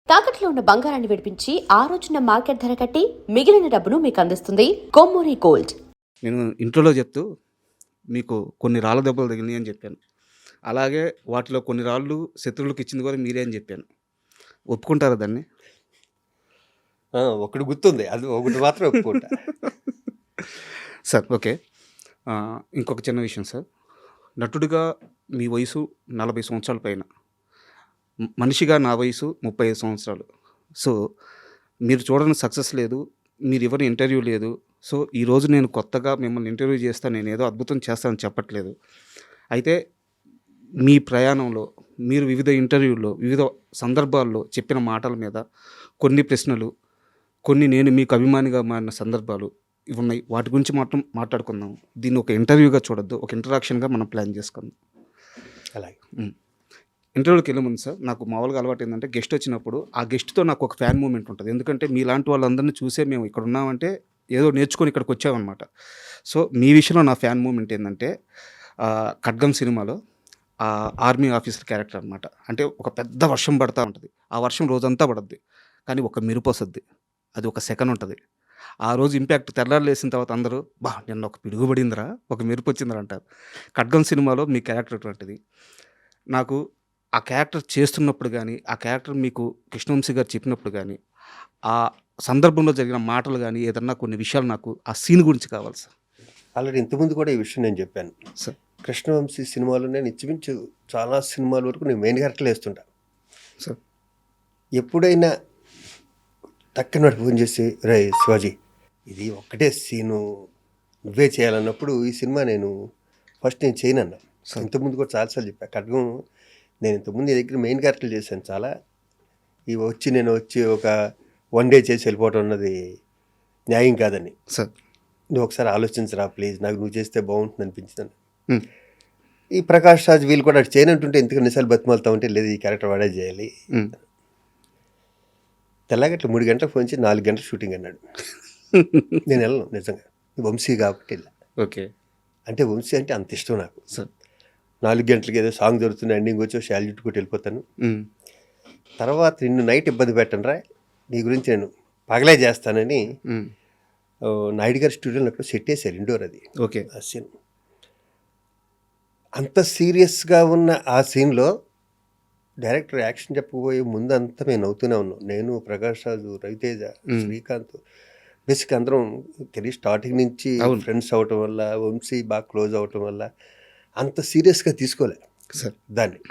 తాకట్లో ఉన్న బంగారాన్ని విడిపించి ఆ రోజున మార్కెట్ ధర కట్టి మిగిలిన డబ్బును మీకు అందిస్తుంది కొమ్మూరి గోల్డ్. నేను ఇంట్రోలో చెప్తూ మీకు కొన్ని రాళ్ళ దెబ్బలు తగిలినాయి అని చెప్పాను. అలాగే వాటిలో కొన్ని రాళ్ళు శత్రువులకు ఇచ్చింది కూడా మీరే అని చెప్పాను. ఒప్పుకుంటారా దాన్ని? ఒకటి గుర్తుంది, అది ఒకటి మాత్రం ఒప్పుకుంటా. Sir okay. ఇంకొక చిన్న విషయం సార్. నటుడిగా మీ వయసు 40 సంవత్సరాల పైన, మనిషిగా నా వయసు 35 సంవత్సరాలు. సో మీరు చూడని సక్సెస్ లేదు, మీరు ఎవరి ఇంటర్వ్యూ లేదు. సో ఈరోజు నేను కొత్తగా మిమ్మల్ని ఇంటర్వ్యూ చేస్తా, నేను ఏదో అద్భుతం చేస్తానని చెప్పట్లేదు. అయితే మీ ప్రయాణంలో మీరు వివిధ ఇంటర్వ్యూల్లో వివిధ సందర్భాల్లో చెప్పిన మాటల మీద కొన్ని ప్రశ్నలు, కొన్ని నేను మీకు అభిమానిగా మారిన సందర్భాలు ఇవి ఉన్నాయి. వాటి గురించి మాత్రం మాట్లాడుకుందాం. దీన్ని ఒక ఇంటర్వ్యూగా చూడొద్దు, ఒక ఇంటరాక్షన్గా మనం ప్లాన్ చేసుకుందాం. అలాగే ఇంటర్వ్యూకి వెళ్ళే ముందు సార్, నాకు మామూలుగా అలవాటు ఏంటంటే గెస్ట్ వచ్చినప్పుడు ఆ గెస్ట్తో నాకు ఒక ఫ్యాన్ మూమెంట్ ఉంటుంది. ఎందుకంటే మీలాంటి వాళ్ళందరినీ చూసే మేము ఇక్కడ ఉన్నామంటే ఏదో నేర్చుకొని ఇక్కడికి వచ్చామన్నమాట. సో మీ విషయంలో నా ఫ్యాన్ మూమెంట్ ఏంటంటే ఖడ్గం సినిమాలో ఆర్మీ ఆఫీసర్ క్యారెక్టర్ అనమాట. అంటే ఒక పెద్ద వర్షం పడుతూ ఉంటుంది, ఆ వర్షం రోజంతా పడుద్ది, కానీ ఒక మెరుపు వస్తుంది, అది ఒక సెకండ్ ఉంటుంది. ఆ రోజు ఇంపాక్ట్ తెల్లారు లేసిన తర్వాత అందరూ నిన్న ఒక పిడుగు పడిందిరా, ఒక మెరుపు వచ్చిందిరా అంటారు. ఖడ్గం సినిమాలో మీ క్యారెక్టర్ అటువంటిది. నాకు ఆ క్యారెక్టర్ చేస్తున్నప్పుడు కానీ, ఆ క్యారెక్టర్ మీకు కృష్ణవంశీ గారు చెప్పినప్పుడు కానీ, ఆ సందర్భంలో జరిగిన మాటలు కానీ, ఏదన్నా కొన్ని విషయాలు నాకు ఆ సీన్ గురించి కావాలి సార్. ఆల్రెడీ ఇంతకుముందు కూడా ఈ విషయం నేను చెప్పాను సార్. కృష్ణవంశీ సినిమాలో నేను ఇంచుమించు చాలా సినిమాల వరకు నేను మెయిన్ క్యారెక్టర్లు వేస్తుంటా సార్. ఎప్పుడైనా తక్కువ ఫోన్ చేసి, రే శివాజీ ఇది ఒక్కటే సీను నువ్వే చేయాలన్నప్పుడు ఈ సినిమా నేను ఫస్ట్ నేను చేయనన్నా. ఇంతకుముందు కూడా చాలాసార్లు చెప్పా, ఖడ్గం నేను ఇంతకుముందు నీ దగ్గర మెయిన్ క్యారెక్టర్లు చేశాను చాలా, ఇవి నేను వచ్చి ఒక 1 డే చేసి వెళ్ళిపోవటం అన్నది న్యాయం కాదని. సార్ నువ్వు ఒకసారి ఆలోచించరా ప్లీజ్, నాకు నువ్వు చేస్తే బాగుంటుంది అనిపించిందని. ఈ ప్రకాష్ రాజ్ వీళ్ళు కూడా అటు చేయనంటుంటే ఎందుకు నిశాలు బతిమాలుతా ఉంటే, లేదు ఈ క్యారెక్టర్ వాడే చేయాలి. తెల్లగట్ల 3 గంటలకు ఫోన్ చేసి 4 గంటల షూటింగ్ అన్నాడు. నేను వెళ్ళను నిజంగా, వంశీ కాబట్టి వెళ్ళా. ఓకే. అంటే వంశీ అంటే అంత ఇష్టం నాకు. సార్ 4 గంటలకి ఏదో సాంగ్ దొరుకుతుంది, ఎండింగ్ వచ్చి షాల్ చుట్టుకుంటూ వెళ్ళిపోతాను. తర్వాత నిన్ను నైట్ ఇబ్బంది పెట్టను రా, నీ గురించి నేను పగలే చేస్తానని నాయుడు గారి స్టూడియోలో అక్కడ సెట్ వేసారు, ఇండోర్ అది. ఓకే. ఆ సీన్ అంత సీరియస్గా ఉన్న ఆ సీన్లో డైరెక్టర్ యాక్షన్ చెప్పబోయే ముందు అంతా మేము నవ్వుతూనే ఉన్నాం. నేను, ప్రకాష్ రాజు, రవితేజ, శ్రీకాంత్, బేసిక్ అందరం తెలియ స్టార్టింగ్ నుంచి ఫ్రెండ్స్ అవటం వల్ల, వంశీ బాగా క్లోజ్ అవటం వల్ల అంత సీరియస్గా తీసుకోలే సార్ దాన్ని.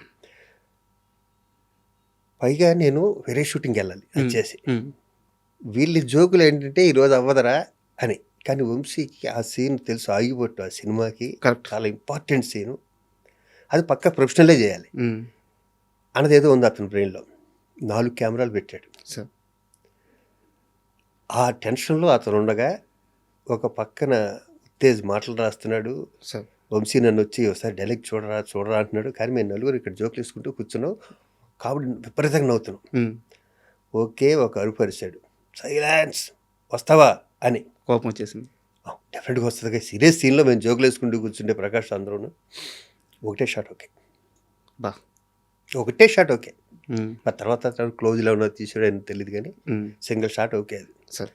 పైగా నేను వేరే షూటింగ్కి వెళ్ళాలి వచ్చేసి, వీళ్ళ జోకులు ఏంటంటే ఈరోజు అవ్వదరా అని. కానీ వంశీకి ఆ సీన్ తెలుసు, ఆగిపోట్టు ఆ సినిమాకి చాలా ఇంపార్టెంట్ సీను, అది పక్కా ప్రొఫెషనలే చేయాలి అన్నది ఏదో ఉంది అతని బ్రెయిన్లో. 4 కెమెరాలు పెట్టాడు సార్. ఆ టెన్షన్లో అతను ఉండగా ఒక పక్కన ఉత్తేజ్ మాటలు రాస్తున్నాడు. సార్ వంశీ నన్ను వచ్చి ఒకసారి డైలాగ్ చూడరా అంటున్నాడు. కానీ మేము నలుగురు ఇక్కడ జోకులు వేసుకుంటూ కూర్చున్నాం కాబట్టి విపరీతంగా నవ్వుతున్నాం. ఓకే, ఒక అరుపు అరిశాడు, సైలెన్స్ వస్తావా అని. కోపం వచ్చేసింది. డెఫినెట్గా వస్తుంది, సీరియస్ సీన్లో మేము జోకులు వేసుకుంటూ కూర్చుంటే ప్రకాష్ అందరూ ఒకటే షాట్ ఓకే, ఒకటే షాట్ ఓకే. ఆ తర్వాత క్లోజ్లో ఉన్న తీసాడు అని తెలియదు, కానీ సింగిల్ షాట్ ఓకే అది. సార్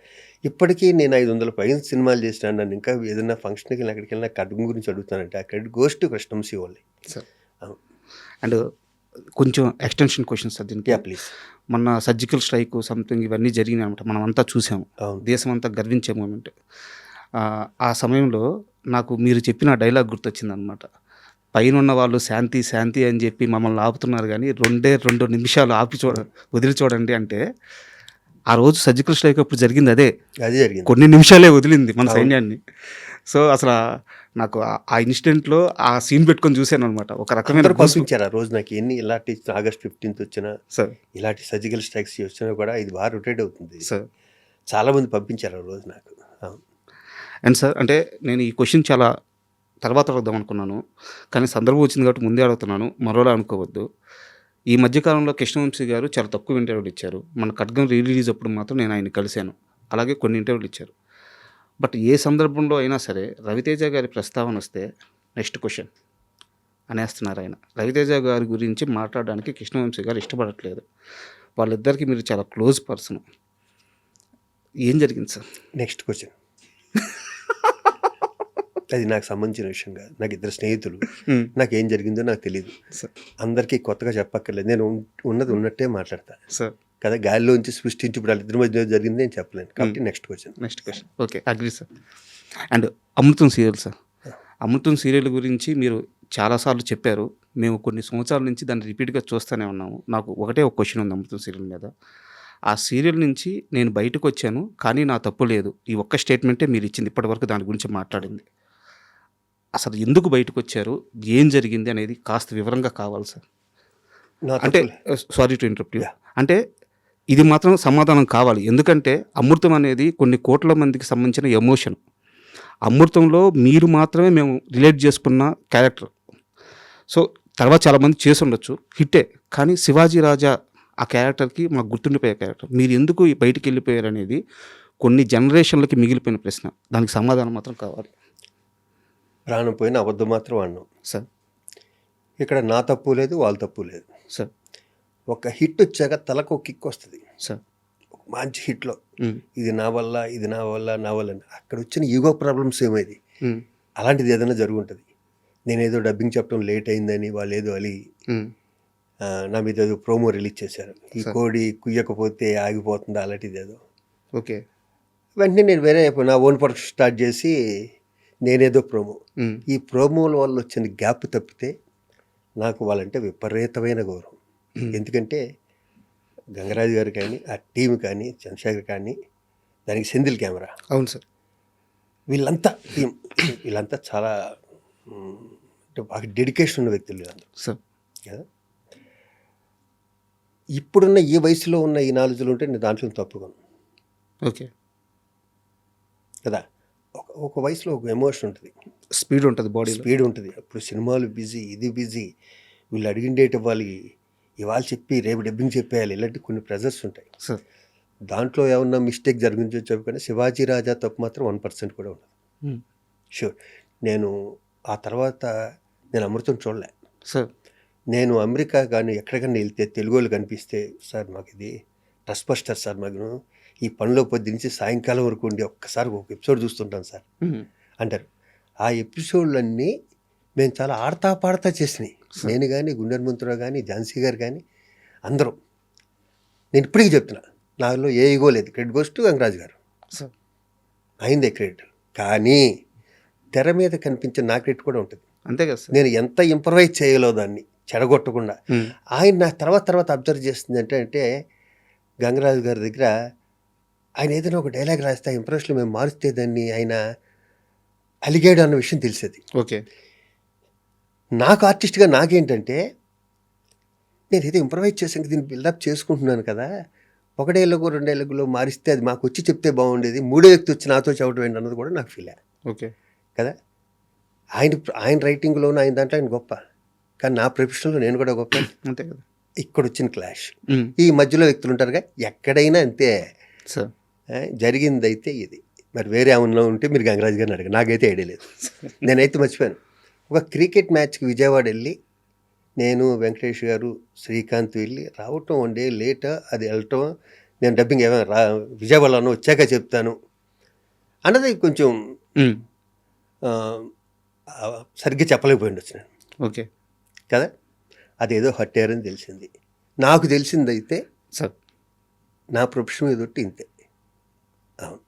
ఇప్పటికీ నేను 500 పైన సినిమాలు చేసినా, నన్ను ఇంకా ఏదైనా ఫంక్షన్కి వెళ్ళిన ఎక్కడికి వెళ్ళినా ఖడ్గం గురించి అడుగుతానంటే ఆ credit goes to Krishna Vamsi only. Sir and కొంచెం ఎక్స్టెన్షన్ క్వశ్చన్ సార్ దీనికి. ప్లీజ్. మొన్న సర్జికల్ స్ట్రైక్ సంథింగ్ ఇవన్నీ జరిగినాయి అనమాట, మనం అంతా చూసాము, దేశం అంతా గర్వించే మూమెంట్. ఆ సమయంలో నాకు మీరు చెప్పిన డైలాగ్ గుర్తొచ్చింది అనమాట. పైన ఉన్న వాళ్ళు శాంతి శాంతి అని చెప్పి మమ్మల్ని ఆపుతున్నారు, కానీ 2 నిమిషాలు వదిలి చూడండి అంటే, ఆ రోజు సర్జికల్ స్ట్రైక్ అప్పుడు జరిగింది అదే జరిగింది, కొన్ని నిమిషాలే వదిలింది మన సైన్యాన్ని. సో అసలు నాకు ఆ ఇన్సిడెంట్లో ఆ సీన్ పెట్టుకొని చూశాను అనమాట. ఒక రకమైన పంపించారు ఆ రోజు నాకు. ఎన్ని ఇలాంటి ఆగస్ట్ 15th వచ్చినా, సార్ ఇలాంటి సర్జికల్ స్ట్రైక్స్ వచ్చినా కూడా ఇది బాగా రొటేట్ అవుతుంది సార్. చాలామంది పంపించారు ఆ రోజు నాకు. అండ్ సార్ అంటే నేను ఈ క్వశ్చన్ చాలా తర్వాత అడుగుదాం అనుకున్నాను, కానీ సందర్భం వచ్చింది కాబట్టి ముందే అడుగుతున్నాను, మరోలా అనుకోవద్దు. ఈ మధ్యకాలంలో కృష్ణవంశీ గారు చాలా తక్కువ ఇంటర్వ్యూలు ఇచ్చారు. మన ఖడ్గం రిలీజ్ అప్పుడు మాత్రం నేను ఆయన కలిశాను, అలాగే కొన్ని ఇంటర్వ్యూలు ఇచ్చారు. బట్ ఏ సందర్భంలో అయినా సరే రవితేజ గారి ప్రస్తావన వస్తే నెక్స్ట్ క్వశ్చన్ అనేస్తున్నారు ఆయన. రవితేజ గారి గురించి మాట్లాడడానికి కృష్ణవంశీ గారు ఇష్టపడట్లేదు. వాళ్ళిద్దరికి మీరు చాలా క్లోజ్ పర్సన్. ఏం జరిగింది సార్? Next question. అది నాకు సంబంధించిన విషయం కాదు. నాకు ఇద్దరు స్నేహితులు. నాకేం జరిగిందో నాకు తెలియదు. సార్ అందరికీ కొత్తగా చెప్పక్కర్లేదు. నేను ఉన్నది ఉన్నట్టే మాట్లాడతా సార్ కదా. గాలిలోంచి సృష్టించి ఇప్పుడు వాళ్ళిద్దరి మధ్య జరిగింది నేను చెప్పలేను. కాబట్టి next question. Okay, agree sir. And Amrutham serial sir, Amrutham serial గురించి మీరు చాలాసార్లు చెప్పారు. మేము కొన్ని సంవత్సరాల నుంచి దాన్ని రిపీట్గా చూస్తూనే ఉన్నాము. నాకు ఒకటే ఒక క్వశ్చన్ ఉంది అమృతం సీరియల్ మీద. ఆ సీరియల్ నుంచి నేను బయటకు వచ్చాను, కానీ నా తప్పు లేదు. ఈ ఒక్క స్టేట్మెంటే మీరు ఇచ్చింది, ఇప్పటివరకు దాని గురించి మాట్లాడింది. అసలు ఎందుకు బయటకు వచ్చారు, ఏం జరిగింది అనేది కాస్త వివరంగా కావాలి సార్. అంటే సారీ టు ఇంటరప్ట్ యూ, అంటే ఇది మాత్రం సమాధానం కావాలి. ఎందుకంటే అమృతం అనేది కొన్ని కోట్ల మందికి సంబంధించిన ఎమోషన్. అమృతంలో మీరు మాత్రమే మేము రిలేట్ చేసుకున్న క్యారెక్టర్. సో తర్వాత చాలామంది చేసి ఉండొచ్చు, హిట్టే. కానీ శివాజీ రాజా ఆ క్యారెక్టర్కి మాకు గుర్తుండిపోయే క్యారెక్టర్. మీరు ఎందుకు బయటికి వెళ్ళిపోయారు అనేది కొన్ని జనరేషన్లకి మిగిలిపోయిన ప్రశ్న. దానికి సమాధానం మాత్రం కావాలి. ప్రాణం పోయిన అబద్ధం మాత్రం అన్నాం సార్. ఇక్కడ నా తప్పు లేదు, వాళ్ళ తప్పు లేదు సార్. ఒక హిట్ వచ్చాక తలకు ఒక కిక్ వస్తుంది సార్. ఒక మంచి హిట్లో ఇది నా వల్ల, ఇది నా వల్ల, నా వల్ల అని. అక్కడ వచ్చిన ఈగో ప్రాబ్లమ్స్ ఏమైంది, అలాంటిది ఏదైనా జరుగుంటుంది. నేనేదో డబ్బింగ్ చెప్పడం లేట్ అయిందని వాళ్ళు ఏదో అలి నా మీద ఏదో ప్రోమో రిలీజ్ చేశారు. ఈ కోడి కుయ్యకపోతే ఆగిపోతుందా, అలాంటిది ఏదో. ఓకే. వెంటనే నేను వేరే నా ఓన్ ప్రొడక్షన్ స్టార్ట్ చేసి నేనేదో ప్రోమో. ఈ ప్రోమోల వల్ల వచ్చిన గ్యాప్ తప్పితే నాకు వాళ్ళంటే విపరీతమైన గౌరవం. ఎందుకంటే గంగరాజు గారు కానీ, ఆ టీం కానీ, చంద్రశేఖర్ కానీ, దానికి సెంధిల్ కెమెరా, అవును సార్, వీళ్ళంతా టీం, వీళ్ళంతా చాలా అంటే బాగా డెడికేషన్ ఉన్న వ్యక్తులు వీళ్ళందరూ సార్ కదా. ఇప్పుడున్న ఈ వయసులో ఉన్న ఈ నాలెడ్జ్లు ఉంటే నేను దాంట్లో తప్పుకోను. ఓకే కదా. ఒక వయసులో ఒక ఎమోషన్ ఉంటుంది, స్పీడ్ ఉంటుంది, బాడీ స్పీడ్ ఉంటుంది. అప్పుడు సినిమాలు బిజీ, ఇది బిజీ, వీళ్ళు అడిగిన డేట్ ఇవ్వాలి, ఇవాళ చెప్పి రేపు డబ్బింగ్ చెప్పేయాలి, ఇలాంటి కొన్ని ప్రెజర్స్ ఉంటాయి. సార్. దాంట్లో ఏమన్నా మిస్టేక్ జరిగించో చెప్పకుండా శివాజీ రాజా తప్పు మాత్రం 1% కూడా ఉండదు. షూర్. నేను ఆ తర్వాత నేను అమృతం చూడలే సార్. నేను అమెరికా కానీ ఎక్కడికన్నా వెళ్తే తెలుగు వాళ్ళు కనిపిస్తే, సార్ మాకు ఇది ట్రస్ట్ బస్టర్ సార్, మాకు ఈ పనిలో పొద్దు నుంచి సాయంకాలం వరకు ఉండి ఒక్కసారి ఒక ఎపిసోడ్ చూస్తుంటాను సార్ అంటారు. ఆ ఎపిసోడ్లన్నీ మేము చాలా ఆడతా పాడతా చేసినాయి. నేను కానీ, గుండె హనుమంతరావు కానీ, ఝాన్సీ గారు కానీ అందరూ. నేను ఇప్పటికీ చెప్తున్నా, నాలో ఏ ఈగో లేదు. క్రెడిట్ గోస్ టు గంగరాజు గారు, అయిందే క్రెడిట్. కానీ తెర మీద కనిపించే నా క్రెడిట్ కూడా ఉంటుంది. అంతే కదా సార్. నేను ఎంత ఇంప్రవైజ్ చేయలో దాన్ని చెడగొట్టకుండా. ఆయన నా తర్వాత అబ్జర్వ్ చేస్తుంది అంటే గంగరాజు గారి దగ్గర ఆయన ఏదైనా ఒక డైలాగ్ రాస్తే ఇంప్రెషన్లో మేము మారుస్తే దాన్ని ఆయన అలిగాడు అన్న విషయం తెలిసేది. ఓకే. నాకు ఆర్టిస్ట్గా నాకేంటంటే, నేను ఏదో ఇంప్రవైజ్ చేసాక దీన్ని బిల్డప్ చేసుకుంటున్నాను కదా, 1 డైలాగు 2 డైలాగులో మారిస్తే అది మాకు వచ్చి చెప్తే బాగుండేది, 3వ వ్యక్తి వచ్చి నాతో చెప్పడం ఏంటి అన్నది కూడా నాకు ఫీల్. ఓకే కదా. ఆయన రైటింగ్లోనూ ఆయన దాంట్లో ఆయన గొప్ప, కానీ నా ప్రొఫెషన్లో నేను కూడా గొప్ప. అంతే కదా. ఇక్కడ వచ్చిన క్లాష్, ఈ మధ్యలో వ్యక్తులు ఉంటారుగా, ఎక్కడైనా అంతే సార్. జరిగిందైతే ఇది. మరి వేరే ఏమన్నా ఉంటే మీరు గంగరాజు గారిని అడగ, నాకైతే ఐడియా లేదు. నేనైతే మర్చిపోయాను. ఒక క్రికెట్ మ్యాచ్కి విజయవాడ వెళ్ళి నేను, వెంకటేష్ గారు, శ్రీకాంత్ వెళ్ళి రావటం 1 డే లేట్, అది వెళ్ళటం, నేను డబ్బింగ్ ఏమైనా విజయవాడలో వచ్చాక చెప్తాను అన్నది కొంచెం సరిగ్గా చెప్పలేకపోయింది వచ్చినాను. ఓకే కదా. అదేదో హట్టారని తెలిసింది. నాకు తెలిసిందైతే సార్, నా ప్రొఫెషన్ మీద ఇంతే. అవును.